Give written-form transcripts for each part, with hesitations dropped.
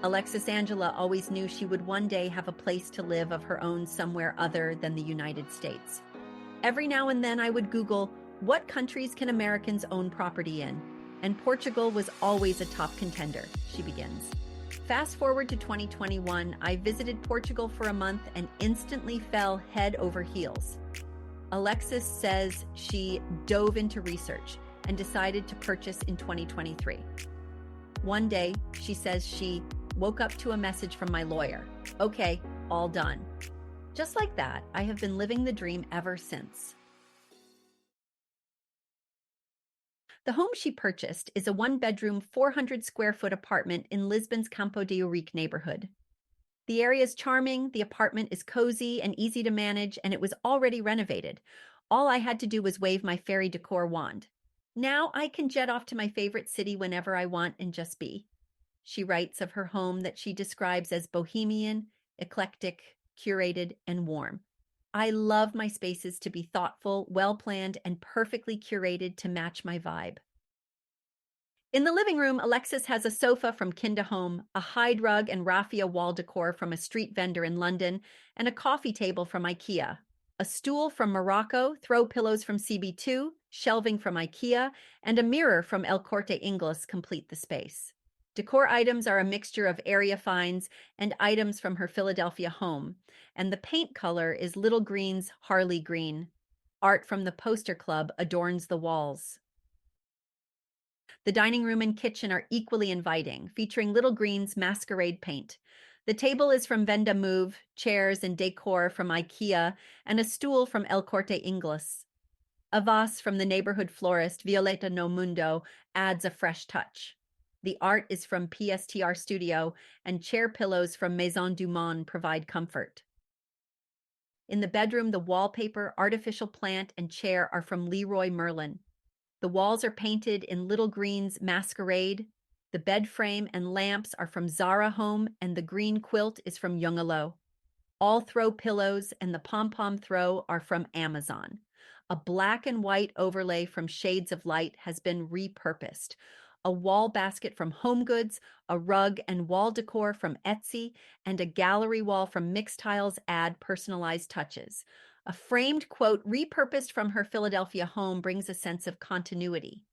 Alexis Angela always knew she would one day have a place to live of her own somewhere other than the United States. Every now and then I would Google, what countries can Americans own property in? And Portugal was always a top contender, she begins. Fast forward to 2021, I visited Portugal for a month and instantly fell head over heels. Alexis says she dove into research and decided to purchase in 2023. One day, she says she woke up to a message from my lawyer. Okay, all done. Just like that, I have been living the dream ever since. The home she purchased is a one-bedroom, 400-square-foot apartment in Lisbon's Campo de Ourique neighborhood. The area is charming, the apartment is cozy and easy to manage, and it was already renovated. All I had to do was wave my fairy decor wand. Now I can jet off to my favorite city whenever I want and just be. She writes of her home that she describes as bohemian, eclectic, curated, and warm. I love my spaces to be thoughtful, well-planned, and perfectly curated to match my vibe. In the living room, Alexis has a sofa from Kinda Home, a hide rug and raffia wall decor from a street vendor in London, and a coffee table from IKEA. A stool from Morocco, throw pillows from CB2, shelving from IKEA, and a mirror from El Corte Inglés complete the space. Decor items are a mixture of area finds and items from her Philadelphia home, and the paint color is Little Green's Harley Green. Art from the Poster Club adorns the walls. The dining room and kitchen are equally inviting, featuring Little Green's masquerade paint. The table is from Venda Move, chairs and decor from IKEA, and a stool from El Corte Inglés. A vase from the neighborhood florist Violeta no Mundo adds a fresh touch. The art is from PSTR Studio, and chair pillows from Maison du Monde provide comfort. In the bedroom, the wallpaper, artificial plant, and chair are from Leroy Merlin. The walls are painted in Little Green's Masquerade. The bed frame and lamps are from Zara Home, and the green quilt is from Youngalow. All throw pillows and the pom-pom throw are from Amazon. A black and white overlay from Shades of Light has been repurposed. A wall basket from HomeGoods, a rug and wall decor from Etsy, and a gallery wall from Mixed Tiles add personalized touches. A framed quote repurposed from her Philadelphia home brings a sense of continuity.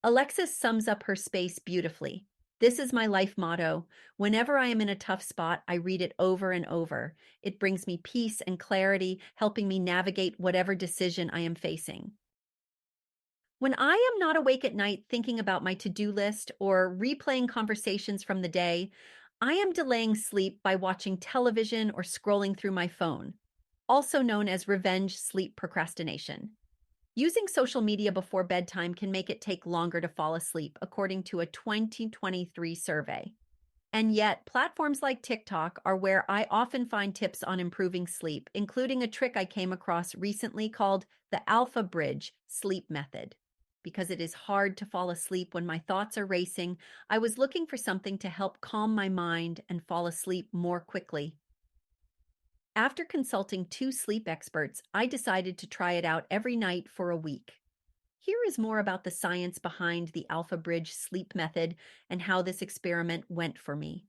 Alexis sums up her space beautifully. This is my life motto. Whenever I am in a tough spot, I read it over and over. It brings me peace and clarity, helping me navigate whatever decision I am facing. When I am not awake at night thinking about my to-do list or replaying conversations from the day, I am delaying sleep by watching television or scrolling through my phone, also known as revenge sleep procrastination. Using social media before bedtime can make it take longer to fall asleep, according to a 2023 survey. And yet, platforms like TikTok are where I often find tips on improving sleep, including a trick I came across recently called the Alpha Bridge sleep method. Because it is hard to fall asleep when my thoughts are racing, I was looking for something to help calm my mind and fall asleep more quickly. After consulting 2 sleep experts, I decided to try it out every night for a week. Here is more about the science behind the Alpha Bridge sleep method and how this experiment went for me.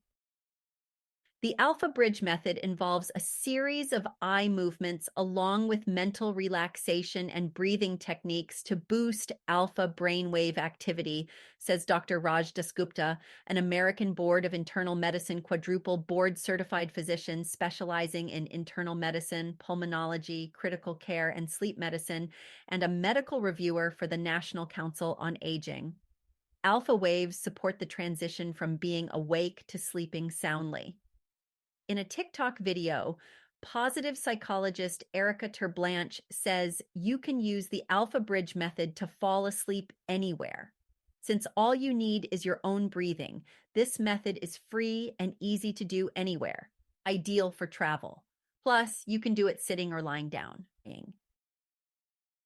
The Alpha Bridge method involves a series of eye movements along with mental relaxation and breathing techniques to boost alpha brainwave activity, says Dr. Raj Dasgupta, an American Board of Internal Medicine quadruple board-certified physician specializing in internal medicine, pulmonology, critical care, and sleep medicine, and a medical reviewer for the National Council on Aging. Alpha waves support the transition from being awake to sleeping soundly. In a TikTok video, positive psychologist Erica Terblanche says you can use the Alpha Bridge method to fall asleep anywhere. Since all you need is your own breathing, this method is free and easy to do anywhere, ideal for travel. Plus, you can do it sitting or lying down.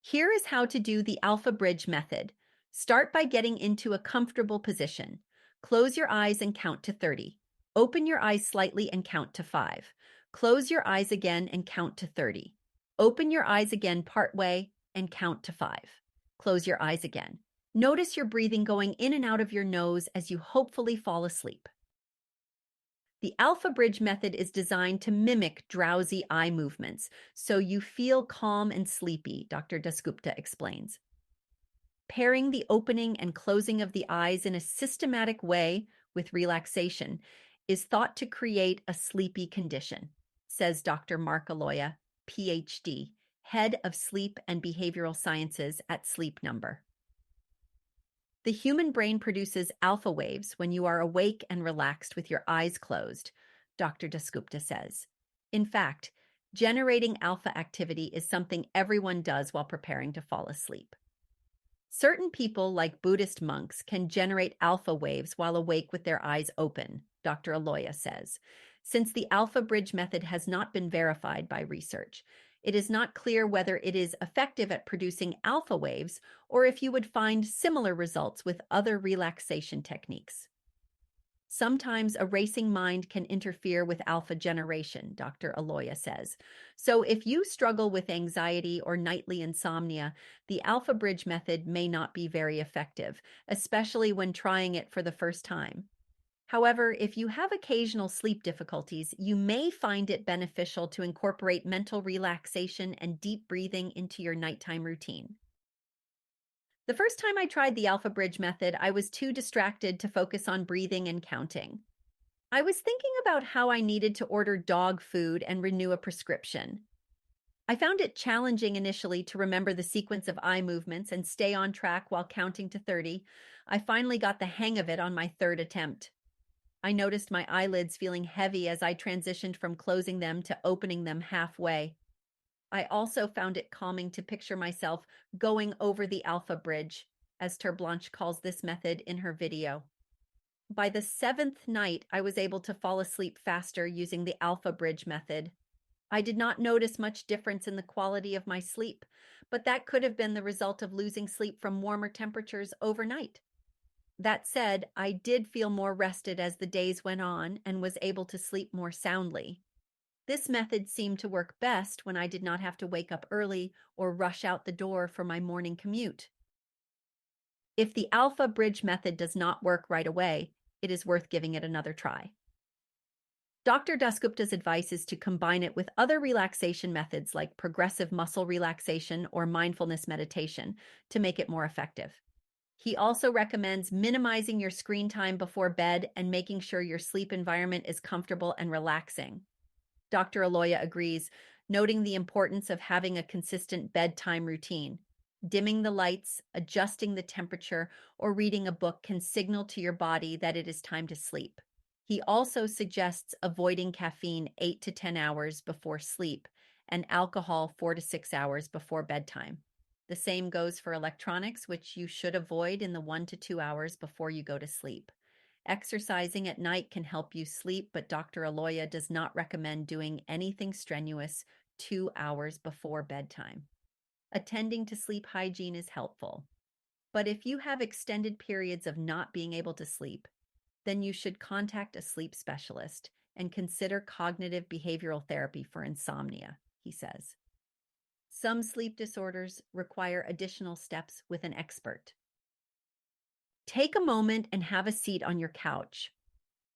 Here is how to do the Alpha Bridge method. Start by getting into a comfortable position. Close your eyes and count to 30. Open your eyes slightly and count to 5. Close your eyes again and count to 30. Open your eyes again partway and count to 5. Close your eyes again. Notice your breathing going in and out of your nose as you hopefully fall asleep. The Alpha Bridge method is designed to mimic drowsy eye movements, so you feel calm and sleepy, Dr. Dasgupta explains. Pairing the opening and closing of the eyes in a systematic way with relaxation is thought to create a sleepy condition, says Dr. Mark Aloya, PhD, head of sleep and behavioral sciences at Sleep Number. The human brain produces alpha waves when you are awake and relaxed with your eyes closed, Dr. Dasgupta says. In fact, generating alpha activity is something everyone does while preparing to fall asleep. Certain people, like Buddhist monks, can generate alpha waves while awake with their eyes open, Dr. Aloya says. Since the alpha bridge method has not been verified by research, it is not clear whether it is effective at producing alpha waves or if you would find similar results with other relaxation techniques. Sometimes a racing mind can interfere with alpha generation, Dr. Aloya says. So if you struggle with anxiety or nightly insomnia, the alpha bridge method may not be very effective, especially when trying it for the first time. However, if you have occasional sleep difficulties, you may find it beneficial to incorporate mental relaxation and deep breathing into your nighttime routine. The first time I tried the Alpha Bridge method, I was too distracted to focus on breathing and counting. I was thinking about how I needed to order dog food and renew a prescription. I found it challenging initially to remember the sequence of eye movements and stay on track while counting to 30. I finally got the hang of it on my third attempt. I noticed my eyelids feeling heavy as I transitioned from closing them to opening them halfway. I also found it calming to picture myself going over the Alpha Bridge, as Terblanche calls this method in her video. By the 7th night, I was able to fall asleep faster using the Alpha Bridge method. I did not notice much difference in the quality of my sleep, but that could have been the result of losing sleep from warmer temperatures overnight. That said, I did feel more rested as the days went on and was able to sleep more soundly. This method seemed to work best when I did not have to wake up early or rush out the door for my morning commute. If the Alpha Bridge method does not work right away, it is worth giving it another try. Dr. Dasgupta's advice is to combine it with other relaxation methods like progressive muscle relaxation or mindfulness meditation to make it more effective. He also recommends minimizing your screen time before bed and making sure your sleep environment is comfortable and relaxing. Dr. Aloya agrees, noting the importance of having a consistent bedtime routine. Dimming the lights, adjusting the temperature, or reading a book can signal to your body that it is time to sleep. He also suggests avoiding caffeine 8 to 10 hours before sleep and alcohol 4 to 6 hours before bedtime. The same goes for electronics, which you should avoid in the 1 to 2 hours before you go to sleep. Exercising at night can help you sleep, but Dr. Aloya does not recommend doing anything strenuous 2 hours before bedtime. Attending to sleep hygiene is helpful, but if you have extended periods of not being able to sleep, then you should contact a sleep specialist and consider cognitive behavioral therapy for insomnia, he says. Some sleep disorders require additional steps with an expert. Take a moment and have a seat on your couch.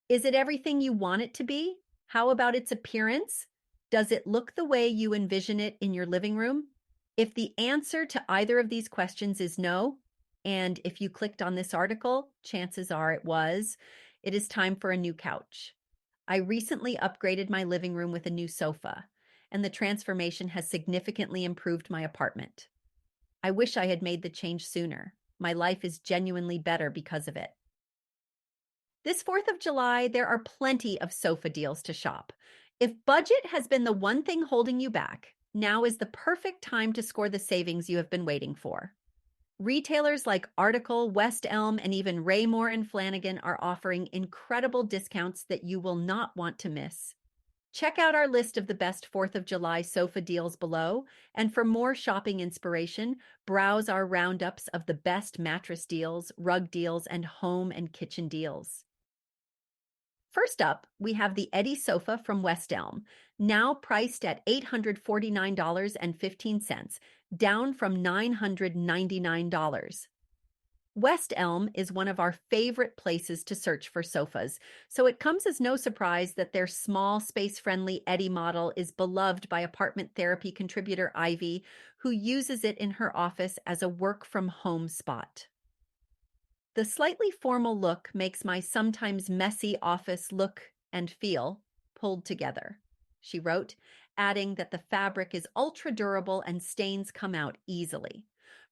Is it everything you want it to be? How about its appearance? Does it look the way you envision it in your living room? If the answer to either of these questions is no, and if you clicked on this article, chances are it is time for a new couch. I recently upgraded my living room with a new sofa, and the transformation has significantly improved my apartment. I wish I had made the change sooner. My life is genuinely better because of it. This 4th of July, there are plenty of sofa deals to shop. If budget has been the one thing holding you back, now is the perfect time to score the savings you have been waiting for. Retailers like Article, West Elm, and even Raymore and Flanagan are offering incredible discounts that you will not want to miss. Check out our list of the best 4th of July sofa deals below, and for more shopping inspiration, browse our roundups of the best mattress deals, rug deals, and home and kitchen deals. First up, we have the Eddie sofa from West Elm, now priced at $849.15, down from $999. West Elm is one of our favorite places to search for sofas, so it comes as no surprise that their small, space-friendly Eddie model is beloved by apartment therapy contributor Ivy, who uses it in her office as a work-from-home spot. The slightly formal look makes my sometimes messy office look and feel pulled together, she wrote, adding that the fabric is ultra durable and stains come out easily.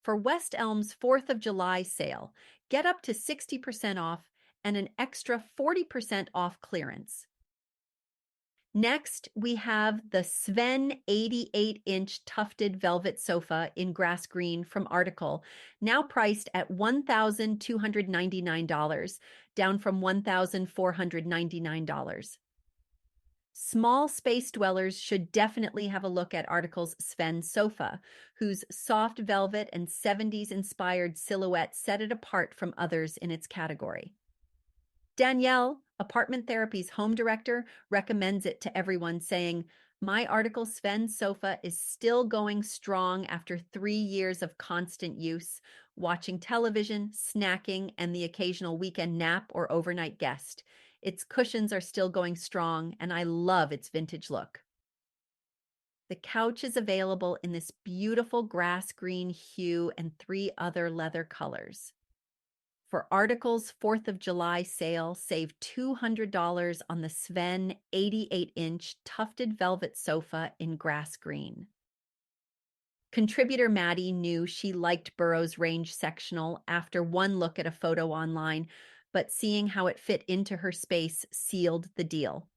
For West Elm's 4th of July sale, get up to 60% off and an extra 40% off clearance. Next, we have the Sven 88-inch tufted velvet sofa in grass green from Article, now priced at $1,299, down from $1,499. Small space dwellers should definitely have a look at Article's Sven sofa, whose soft velvet and 70s-inspired silhouette set it apart from others in its category. Danielle, Apartment Therapy's home director, recommends it to everyone, saying, "My Article Sven sofa is still going strong after 3 years of constant use, watching television, snacking, and the occasional weekend nap or overnight guest. Its cushions are still going strong, and I love its vintage look." The couch is available in this beautiful grass green hue and 3 other leather colors. For Article's 4th of July sale, save $200 on the Sven 88-inch tufted velvet sofa in grass green. Contributor Maddie knew she liked Burrow's range sectional after one look at a photo online, but seeing how it fit into her space sealed the deal.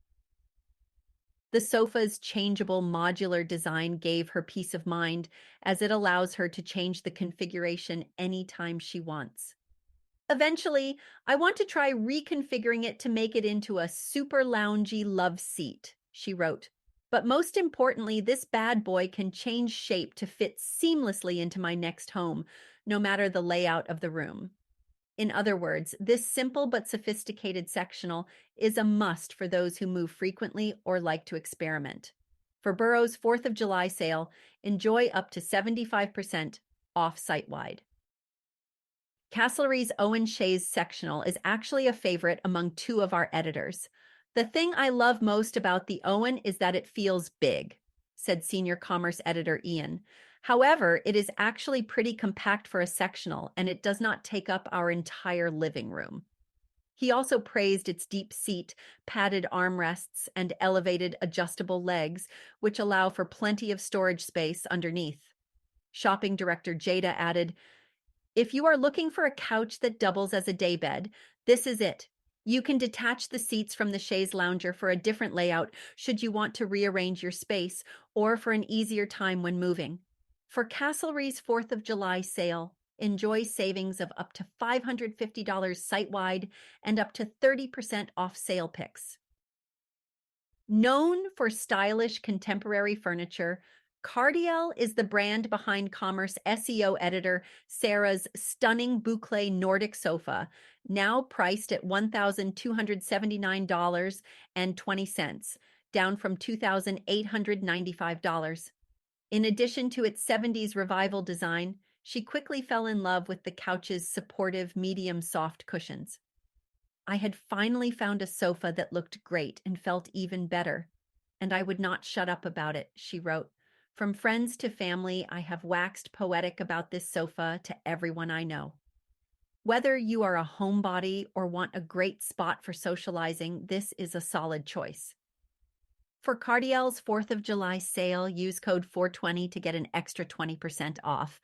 The sofa's changeable modular design gave her peace of mind, as it allows her to change the configuration anytime she wants. "Eventually, I want to try reconfiguring it to make it into a super loungy love seat," she wrote. "But most importantly, this bad boy can change shape to fit seamlessly into my next home, no matter the layout of the room." In other words, this simple but sophisticated sectional is a must for those who move frequently or like to experiment. For Burrow's 4th of July sale, enjoy up to 75% off site-wide. Castlery's Owen Shea's sectional is actually a favorite among 2 of our editors. "The thing I love most about the Owen is that it feels big," said senior commerce editor Ian. "However, it is actually pretty compact for a sectional, and it does not take up our entire living room." He also praised its deep seat, padded armrests, and elevated adjustable legs, which allow for plenty of storage space underneath. Shopping director Jada added, "If you are looking for a couch that doubles as a daybed, this is it. You can detach the seats from the chaise lounger for a different layout should you want to rearrange your space or for an easier time when moving." For Castlery's 4th of July sale, enjoy savings of up to $550 site-wide and up to 30% off sale picks. Known for stylish contemporary furniture, Cardiel is the brand behind Commerce SEO editor Sarah's stunning boucle Nordic sofa, now priced at $1,279.20, down from $2,895. In addition to its 70s revival design, she quickly fell in love with the couch's supportive medium soft cushions. "I had finally found a sofa that looked great and felt even better, and I would not shut up about it," she wrote. "From friends to family, I have waxed poetic about this sofa to everyone I know." Whether you are a homebody or want a great spot for socializing, this is a solid choice. For Cardiel's 4th of July sale, use code 420 to get an extra 20% off.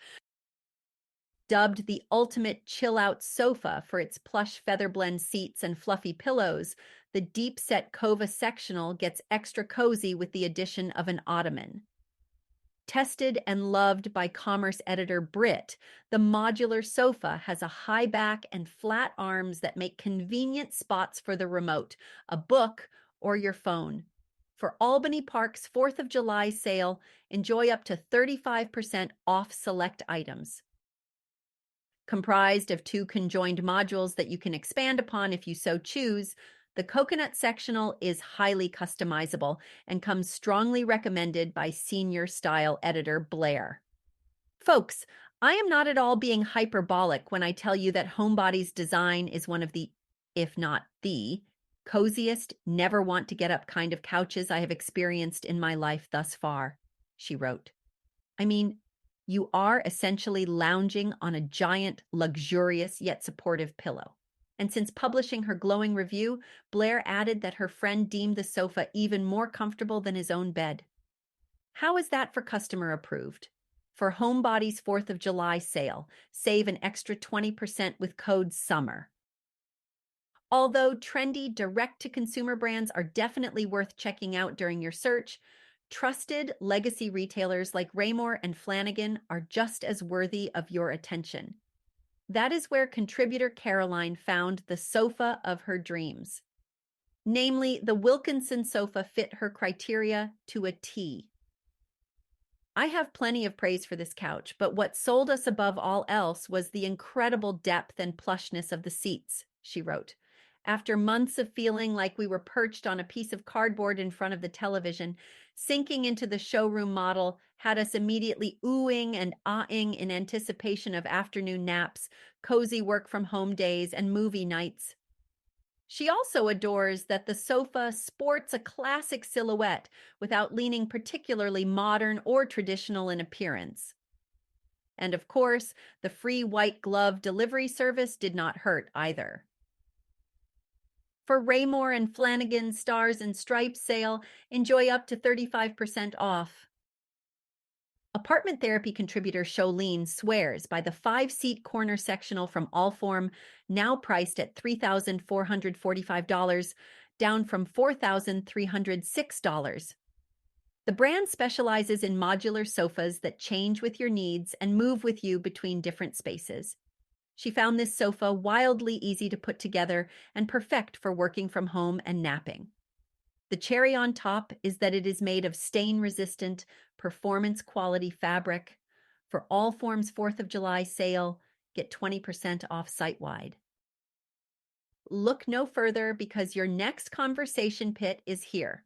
Dubbed the ultimate chill-out sofa for its plush feather blend seats and fluffy pillows, the deep-set Kova sectional gets extra cozy with the addition of an ottoman. Tested and loved by Commerce editor Britt, the modular sofa has a high back and flat arms that make convenient spots for the remote, a book, or your phone. For Albany Park's 4th of July sale, enjoy up to 35% off select items. Comprised of 2 conjoined modules that you can expand upon if you so choose, the coconut sectional is highly customizable and comes strongly recommended by senior style editor Blair. "Folks, I am not at all being hyperbolic when I tell you that Homebody's design is one of the, if not the, coziest, never want to get up kind of couches I have experienced in my life thus far, she wrote. I mean, you are essentially lounging on a giant, luxurious yet supportive pillow. And since publishing her glowing review, Blair added that her friend deemed the sofa even more comfortable than his own bed. How is that for customer approved? For Homebody's 4th of July sale, save an extra 20% with code SUMMER. Although trendy direct-to-consumer brands are definitely worth checking out during your search, trusted legacy retailers like Raymore and Flanigan are just as worthy of your attention. That is where contributor Caroline found the sofa of her dreams. Namely, the Wilkinson sofa fit her criteria to a T. I have plenty of praise for this couch, but what sold us above all else was the incredible depth and plushness of the seats, she wrote. After months of feeling like we were perched on a piece of cardboard in front of the television, sinking into the showroom model had us immediately oohing and ahhing in anticipation of afternoon naps, cozy work from home days, and movie nights. She also adores that the sofa sports a classic silhouette without leaning particularly modern or traditional in appearance. And of course, the free white glove delivery service did not hurt either. For Raymore and Flanigan's Stars and Stripes sale, enjoy up to 35% off. Apartment therapy contributor Sholene swears by the 5-seat corner sectional from Allform, now priced at $3,445, down from $4,306. The brand specializes in modular sofas that change with your needs and move with you between different spaces. She found this sofa wildly easy to put together and perfect for working from home and napping. The cherry on top is that it is made of stain-resistant, performance-quality fabric. For Allform's 4th of July sale, get 20% off site-wide. Look no further because your next conversation pit is here.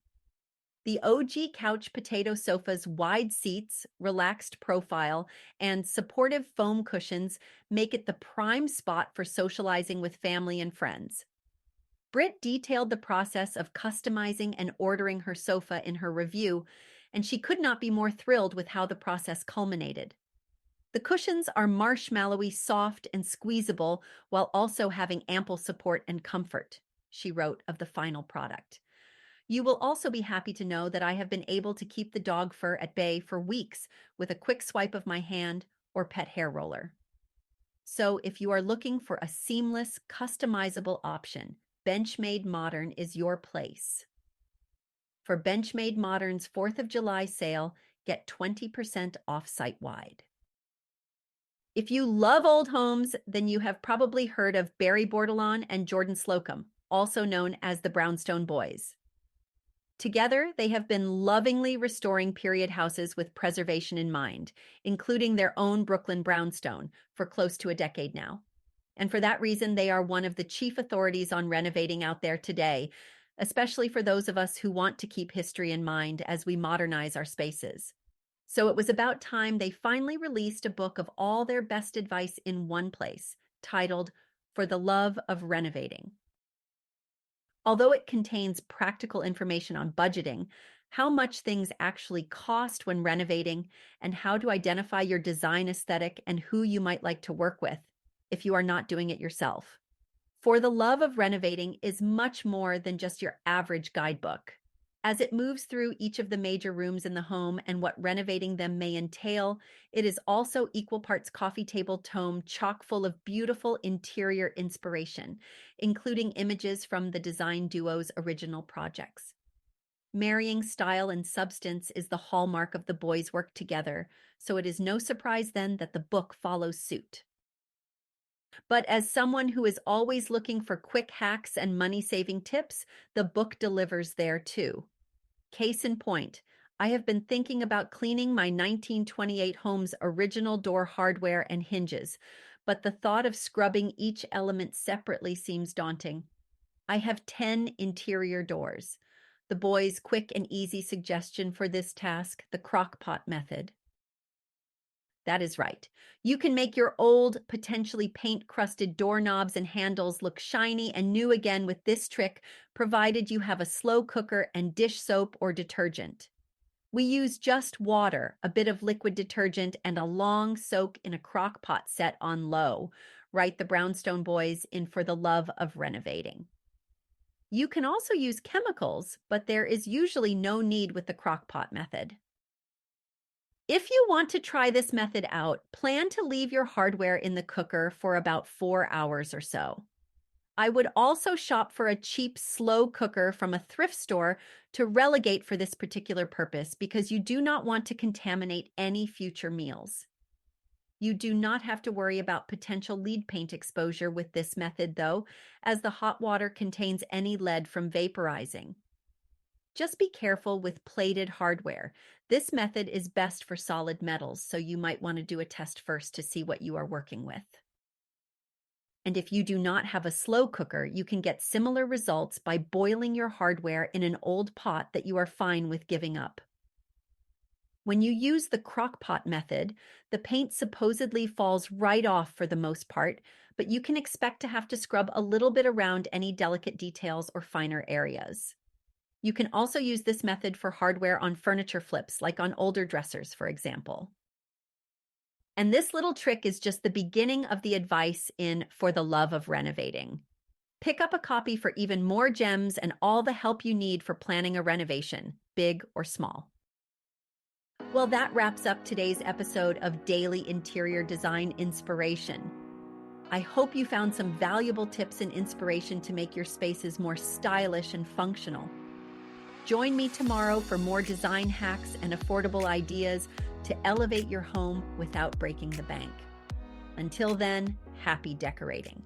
The OG Couch Potato Sofa's wide seats, relaxed profile, and supportive foam cushions make it the prime spot for socializing with family and friends. Britt detailed the process of customizing and ordering her sofa in her review, and she could not be more thrilled with how the process culminated. The cushions are marshmallowy soft and squeezable while also having ample support and comfort, she wrote of the final product. You will also be happy to know that I have been able to keep the dog fur at bay for weeks with a quick swipe of my hand or pet hair roller. So if you are looking for a seamless, customizable option, Benchmade Modern is your place. For Benchmade Modern's 4th of July sale, get 20% off site-wide. If you love old homes, then you have probably heard of Barry Bordelon and Jordan Slocum, also known as the Brownstone Boys. Together, they have been lovingly restoring period houses with preservation in mind, including their own Brooklyn brownstone, for close to a decade now. And for that reason, they are one of the chief authorities on renovating out there today, especially for those of us who want to keep history in mind as we modernize our spaces. So it was about time they finally released a book of all their best advice in one place, titled For the Love of Renovating. Although it contains practical information on budgeting, how much things actually cost when renovating, and how to identify your design aesthetic and who you might like to work with if you are not doing it yourself. For the Love of Renovating is much more than just your average guidebook. As it moves through each of the major rooms in the home and what renovating them may entail, it is also equal parts coffee table tome chock full of beautiful interior inspiration, including images from the design duo's original projects. Marrying style and substance is the hallmark of the boys' work together, so it is no surprise then that the book follows suit. But as someone who is always looking for quick hacks and money-saving tips, the book delivers there too. Case in point, I have been thinking about cleaning my 1928 home's original door hardware and hinges, but the thought of scrubbing each element separately seems daunting. I have 10 interior doors. The boys' quick and easy suggestion for this task, the crock pot method. That is right. You can make your old, potentially paint-crusted doorknobs and handles look shiny and new again with this trick, provided you have a slow cooker and dish soap or detergent. We use just water, a bit of liquid detergent, and a long soak in a crock pot set on low, write the Brownstone Boys in For the Love of Renovating. You can also use chemicals, but there is usually no need with the crock pot method. If you want to try this method out, plan to leave your hardware in the cooker for about 4 hours or so. I would also shop for a cheap, slow cooker from a thrift store to relegate for this particular purpose because you do not want to contaminate any future meals. You do not have to worry about potential lead paint exposure with this method, though, as the hot water contains any lead from vaporizing. Just be careful with plated hardware. This method is best for solid metals, so you might want to do a test first to see what you are working with. And if you do not have a slow cooker, you can get similar results by boiling your hardware in an old pot that you are fine with giving up. When you use the crock pot method, the paint supposedly falls right off for the most part, but you can expect to have to scrub a little bit around any delicate details or finer areas. You can also use this method for hardware on furniture flips, like on older dressers, for example. And this little trick is just the beginning of the advice in For the Love of Renovating. Pick up a copy for even more gems and all the help you need for planning a renovation, big or small. Well, that wraps up today's episode of Daily Interior Design Inspiration. I hope you found some valuable tips and inspiration to make your spaces more stylish and functional. Join me tomorrow for more design hacks and affordable ideas to elevate your home without breaking the bank. Until then, happy decorating.